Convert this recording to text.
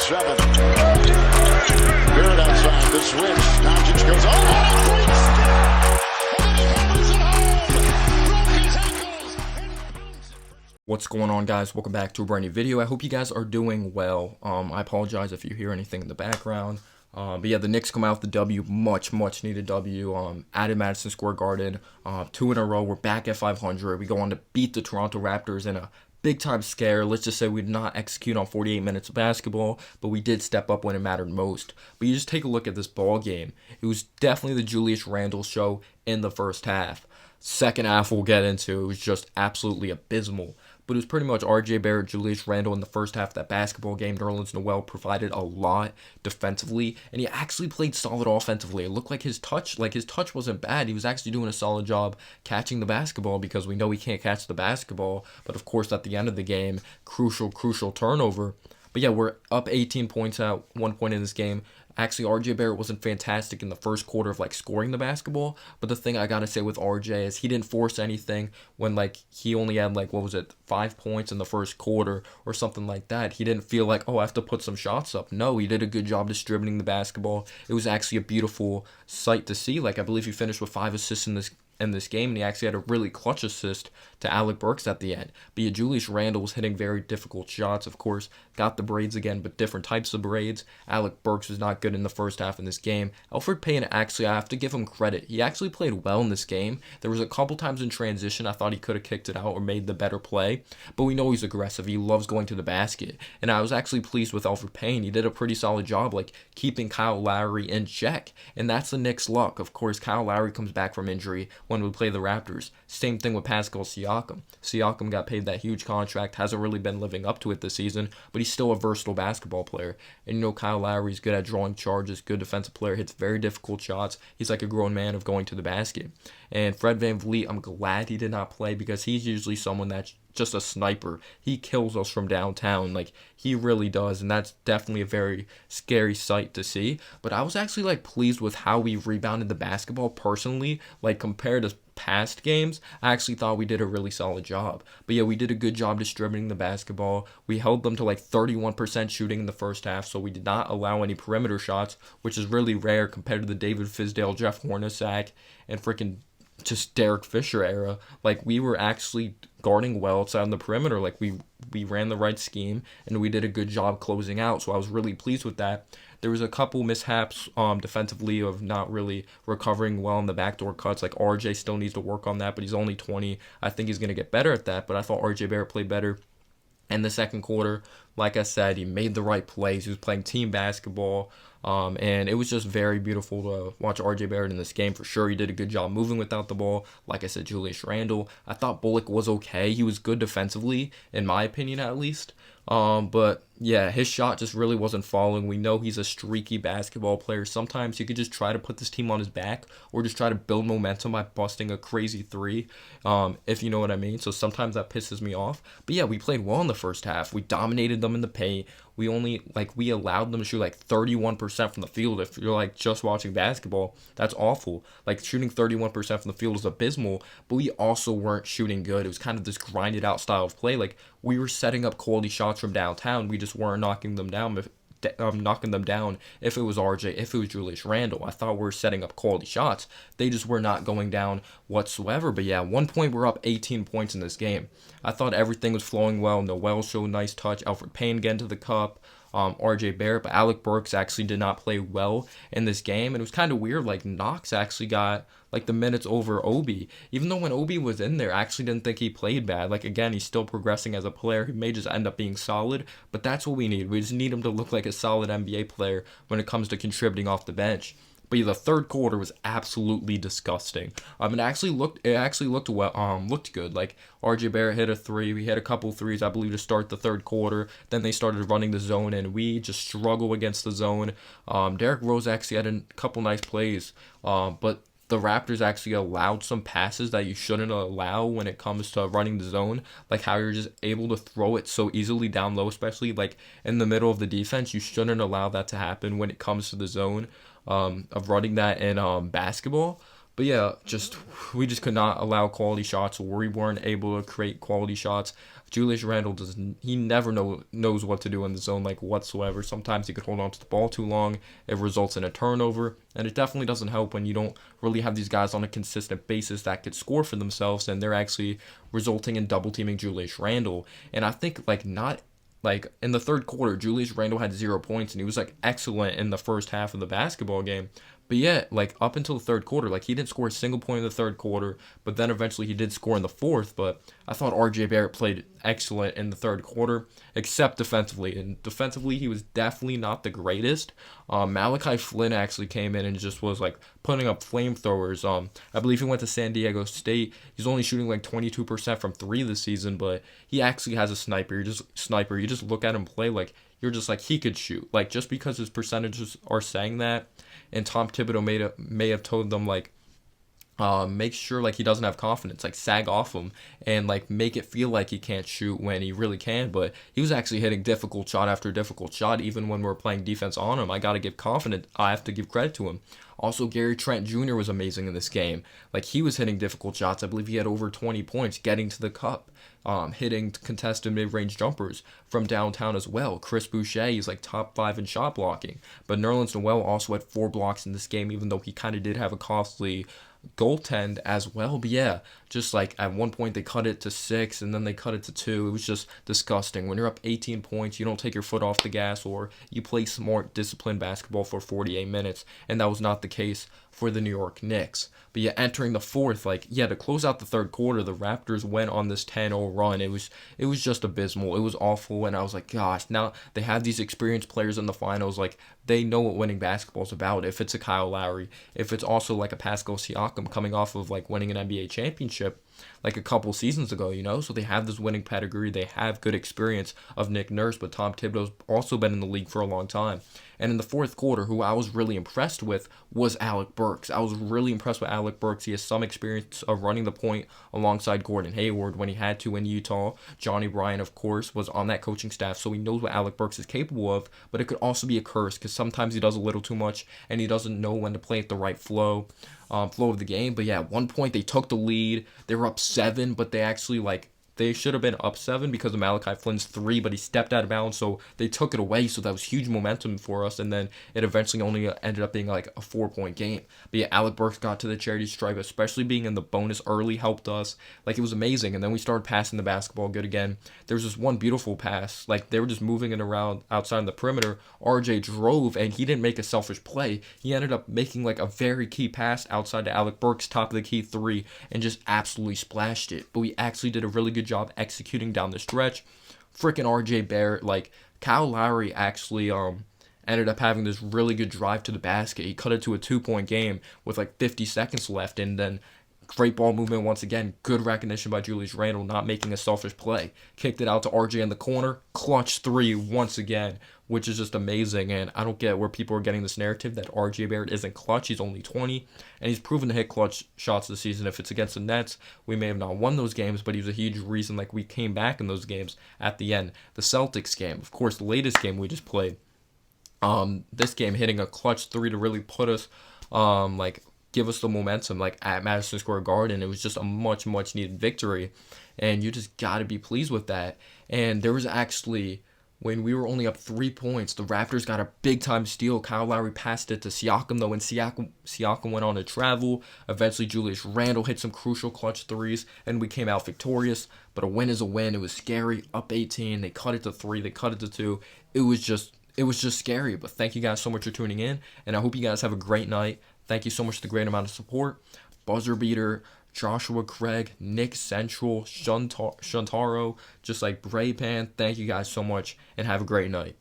7. Barrett outside the switch. Doncic goes on. What's going on, guys? Welcome back to a brand new video. I hope you guys are doing well. I apologize if you hear anything in the background. But yeah, the Knicks come out with the W, much needed W. At Madison Square Garden, 2 in a row. We're back at 500. We go on to beat the Toronto Raptors in a big time scare. Let's just say we did not execute on 48 minutes of basketball, but we did step up when it mattered most. But you just take a look at this ball game. It was definitely the Julius Randle show in the first half. Second half we'll get into. It was just absolutely abysmal. But it was pretty much R.J. Barrett, Julius Randle in the first half of that basketball game. Nerlens Noel provided a lot defensively, and he actually played solid offensively. It looked like his touch wasn't bad. He was actually doing a solid job catching the basketball, because we know he can't catch the basketball. But of course, at the end of the game, crucial turnover. But yeah, we're up 18 points at one point in this game. Actually, R.J. Barrett wasn't fantastic in the first quarter of scoring the basketball, but the thing I gotta say with R.J. is he didn't force anything when he only had 5 points in the first quarter or something like that. He didn't feel like, oh, I have to put some shots up. No, he did a good job distributing the basketball. It was actually a beautiful sight to see. I believe he finished with 5 assists in this game, and he actually had a really clutch assist to Alec Burks at the end. But yeah, Julius Randle was hitting very difficult shots, of course. Got the braids again, but different types of braids. Alec Burks was not good in the first half in this game. Elfrid Payton, actually, I have to give him credit. He actually played well in this game. There was a couple times in transition I thought he could have kicked it out or made the better play, but we know he's aggressive. He loves going to the basket, and I was actually pleased with Elfrid Payton. He did a pretty solid job keeping Kyle Lowry in check, and that's the Knicks' luck. Of course, Kyle Lowry comes back from injury when we play the Raptors. Same thing with Pascal Siakam. Siakam got paid that huge contract, hasn't really been living up to it this season, but he's still a versatile basketball player. And Kyle Lowry's good at drawing charges, good defensive player, hits very difficult shots. He's like a grown man of going to the basket. And Fred VanVleet, I'm glad he did not play, because he's usually someone that's just a sniper. He kills us from downtown. He really does, and that's definitely a very scary sight to see. But I was actually pleased with how we rebounded the basketball personally. Compared to past games, I actually thought we did a really solid job. But yeah, we did a good job distributing the basketball. We held them to 31% shooting in the first half, so we did not allow any perimeter shots, which is really rare compared to the David Fizdale, Jeff Hornacek, and freaking just Derek Fisher era. We were actually guarding well outside on the perimeter. We ran the right scheme, and we did a good job closing out, so I was really pleased with that. There was a couple mishaps defensively of not really recovering well in the backdoor cuts. RJ still needs to work on that, but he's only 20. I think he's going to get better at that, but I thought RJ Barrett played better in the second quarter. Like I said, he made the right plays. He was playing team basketball, and it was just very beautiful to watch R.J. Barrett in this game for sure. He did a good job moving without the ball. Like I said, Julius Randle, I thought Bullock was okay. He was good defensively, in my opinion at least. But yeah, his shot just really wasn't falling. We know he's a streaky basketball player. Sometimes he could just try to put this team on his back, or just try to build momentum by busting a crazy three, if you know what I mean. So sometimes that pisses me off. But yeah, we played well in the first half. We dominated them in the paint. We only we allowed them to shoot 31% from the field. If you're just watching basketball, that's awful. Shooting 31% from the field is abysmal, but we also weren't shooting good. It was kind of this grinded out style of play. We were setting up quality shots from downtown. We just weren't knocking them down. If it was RJ, if it was Julius Randle. I thought we were setting up quality shots. They just were not going down whatsoever. But yeah, at one point we're up 18 points in this game. I thought everything was flowing well. Noel showed nice touch. Elfrid Payton getting to the cup. R.J. Barrett, but Alec Burks actually did not play well in this game, and it was kind of weird. Knox actually got the minutes over Obi, even though when Obi was in there, I actually didn't think he played bad. Again, he's still progressing as a player. He may just end up being solid, but that's what we need. We just need him to look like a solid NBA player when it comes to contributing off the bench. But yeah, the third quarter was absolutely disgusting. It actually looked well, looked good. R.J. Barrett hit a three. We hit a couple threes, I believe, to start the third quarter. Then they started running the zone, and we just struggle against the zone. Derrick Rose actually had a couple nice plays, but the Raptors actually allowed some passes that you shouldn't allow when it comes to running the zone, how you're just able to throw it so easily down low, especially in the middle of the defense. You shouldn't allow that to happen when it comes to the zone of running that in basketball. But yeah, we just could not allow quality shots. We weren't able to create quality shots. Julius Randle he never knows what to do in the zone like whatsoever. Sometimes he could hold on to the ball too long. It results in a turnover, and it definitely doesn't help when you don't really have these guys on a consistent basis that could score for themselves, and they're actually resulting in double teaming Julius Randle. And I think not like in the third quarter, Julius Randle had 0 points, and he was like excellent in the first half of the basketball game. But yeah, like up until the third quarter, like he didn't score a single point in the third quarter, but then eventually he did score in the fourth. But I thought RJ Barrett played excellent in the third quarter, except defensively. And defensively, he was definitely not the greatest. Malachi Flynn actually came in and just was like putting up flamethrowers. I believe he went to San Diego State. He's only shooting like 22% from three this season, but he actually has a sniper. You just look at him play, like you're just like he could shoot. Like just because his percentages are saying that, and Tom Thibodeau may have told them like, make sure like he doesn't have confidence, like sag off him and like make it feel like he can't shoot when he really can. But he was actually hitting difficult shot after difficult shot, even when we're playing defense on him. I have to give credit to him. Also, Gary Trent Jr. was amazing in this game. Like he was hitting difficult shots. I believe he had over 20 points, getting to the cup, hitting contested mid-range jumpers from downtown as well. Chris Boucher, he's like top 5 in shot blocking. But Nerlens Noel also had 4 blocks in this game, even though he kind of did have a costly goaltend as well. But yeah, just like at one point they cut it to 6 and then they cut it to 2. It was just disgusting. When you're up 18 points, you don't take your foot off the gas, or you play smart, disciplined basketball for 48 minutes, and that was not the case for the New York Knicks. But yeah, entering the fourth, to close out the third quarter, the Raptors went on this 10-0 run. It was just abysmal. It was awful, and I was like, gosh, now they have these experienced players in the finals. Like, they know what winning basketball is about. If it's a Kyle Lowry, if it's also like a Pascal Siakam coming off of like winning an NBA championship like a couple seasons ago, so they have this winning pedigree. They have good experience of Nick Nurse, but Tom Thibodeau's also been in the league for a long time. And in the fourth quarter, who I was really impressed with was Alec Burks. I was really impressed with Alec Burks. He has some experience of running the point alongside Gordon Hayward when he had to in Utah. Johnny Bryant, of course, was on that coaching staff, so he knows what Alec Burks is capable of, but it could also be a curse because sometimes he does a little too much and he doesn't know when to play at the right flow of the game. But yeah, at one point they took the lead. They were up 7, but they should have been up 7 because of Malachi Flynn's 3, but he stepped out of bounds, so they took it away, so that was huge momentum for us, and then it eventually only ended up being like a 4-point game. But yeah, Alec Burks got to the charity stripe, especially being in the bonus early helped us. Like, it was amazing, and then we started passing the basketball good again. There was this one beautiful pass, like, they were just moving it around outside the perimeter. RJ drove, and he didn't make a selfish play. He ended up making like a very key pass outside to Alec Burks, top of the key 3, and just absolutely splashed it. But we actually did a really good job executing down the stretch. Freaking RJ Barrett, like Kyle Lowry actually ended up having this really good drive to the basket. He cut it to a 2-point game with like 50 seconds left, and then great ball movement once again. Good recognition by Julius Randle, not making a selfish play. Kicked it out to RJ in the corner. Clutch 3 once again, which is just amazing. And I don't get where people are getting this narrative that RJ Barrett isn't clutch. He's only 20, and he's proven to hit clutch shots this season. If it's against the Nets, we may have not won those games, but he was a huge reason like we came back in those games at the end. The Celtics game, of course, the latest game we just played. This game hitting a clutch 3 to really put us give us the momentum like at Madison Square Garden. It was just a much needed victory, and you just got to be pleased with that. And there was actually, when we were only up 3 points, the Raptors got a big time steal. Kyle Lowry passed it to Siakam though, and Siakam went on to travel. Eventually Julius Randle hit some crucial clutch 3s, and we came out victorious. But a win is a win. It was scary. Up 18, they cut it to 3, they cut it to 2. It was just scary. But thank you guys so much for tuning in, and I hope you guys have a great night. Thank you so much for the great amount of support. Buzzer Beater, Joshua Craig, Nick Central, Shuntaro, just like Bray Pan. Thank you guys so much, and have a great night.